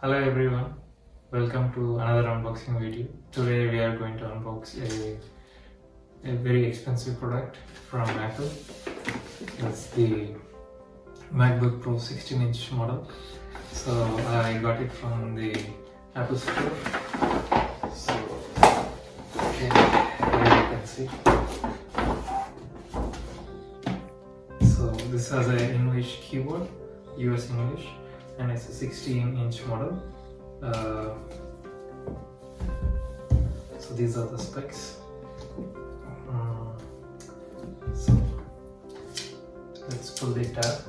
Hello everyone, welcome to another unboxing video. Today we are going to unbox a very expensive product from Apple. That's the Macbook Pro 16-inch model. So I got it from the Apple Store. So okay, here you can see. So this has an English keyboard, US English, and it's a 16-inch model. So these are the specs. So let's pull the tab.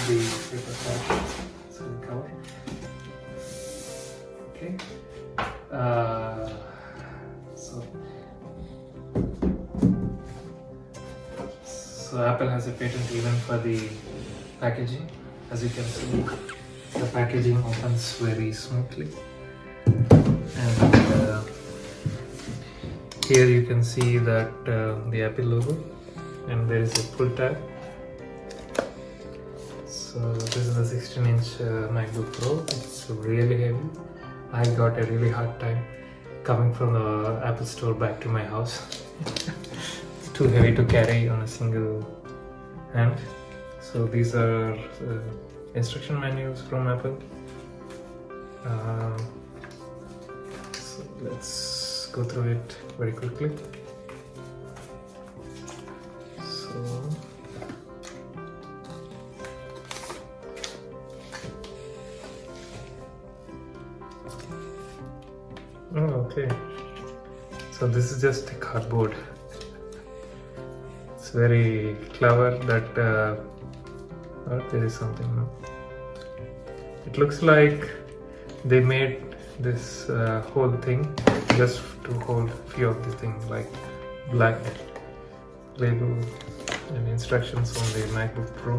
The paper tag, so the cover. Okay. So Apple has a patent even for the packaging. As you can see, the packaging opens very smoothly, and here you can see that the Apple logo, and there is a pull tab. So this is a 16-inch MacBook Pro. It's really heavy. I got a really hard time coming from the Apple Store back to my house. It's too heavy to carry on a single hand. So these are instruction manuals from Apple. So let's go through it very quickly. Oh, okay. So this is just a cardboard. It's very clever that oh, there is something now. It looks like they made this whole thing just to hold few of the things like black label and instructions on the MacBook Pro.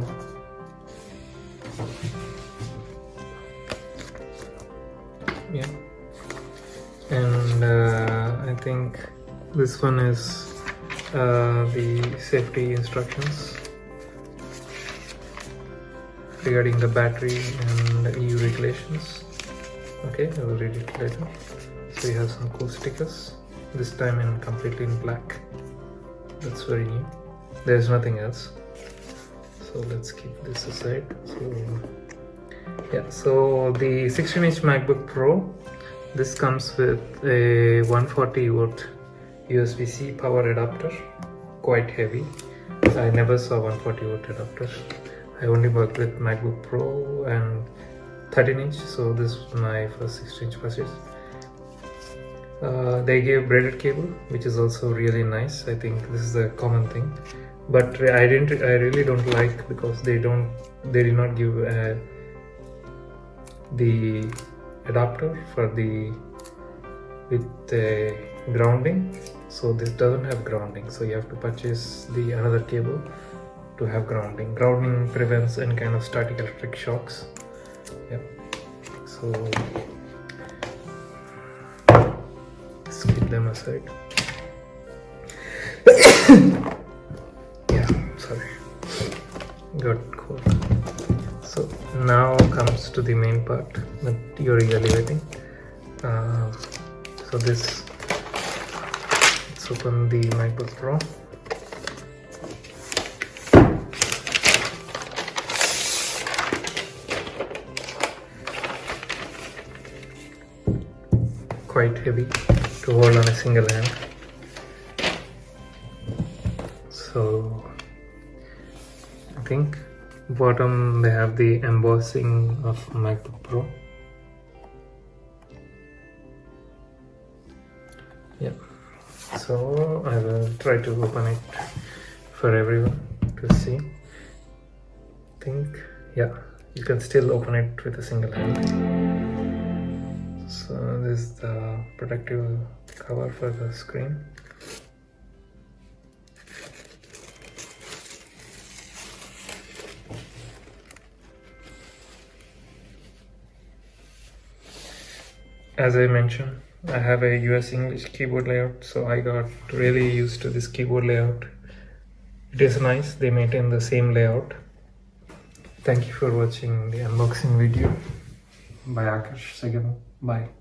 Yeah. And I think this one is the safety instructions regarding the battery and EU regulations. Okay, I will read it later. So you have some cool stickers, this time in completely in black. That's very new. There's nothing else. So let's keep this aside. So yeah, so the 16-inch MacBook Pro, this comes with a 140 volt USB-C power adapter, quite heavy. I never saw 140 volt adapter. I only worked with MacBook Pro and 13-inch, so this was my first 16-inch purchase. They gave braided cable, which is also really nice. I think this is a common thing, but I really don't like because they did not give the adapter for the with grounding. So this doesn't have grounding, so you have to purchase the another cable to have grounding. Grounding prevents any kind of static electric shocks. Yeah, so let's keep them aside. Yeah, sorry, got cold. So now comes to the main part that you're really waiting. So let's open the MacBook Pro. Quite heavy to hold on a single hand. So I think bottom they have the embossing of MacBook Pro. Yeah, so I will try to open it for everyone to see. I think, yeah, you can still open it with a single hand. So this is the protective cover for the screen. as I mentioned, I have a US English keyboard layout, so I got really used to this keyboard layout. It is nice, they maintain the same layout. Thank you for watching the unboxing video by Akarsh Seggemu. Bye.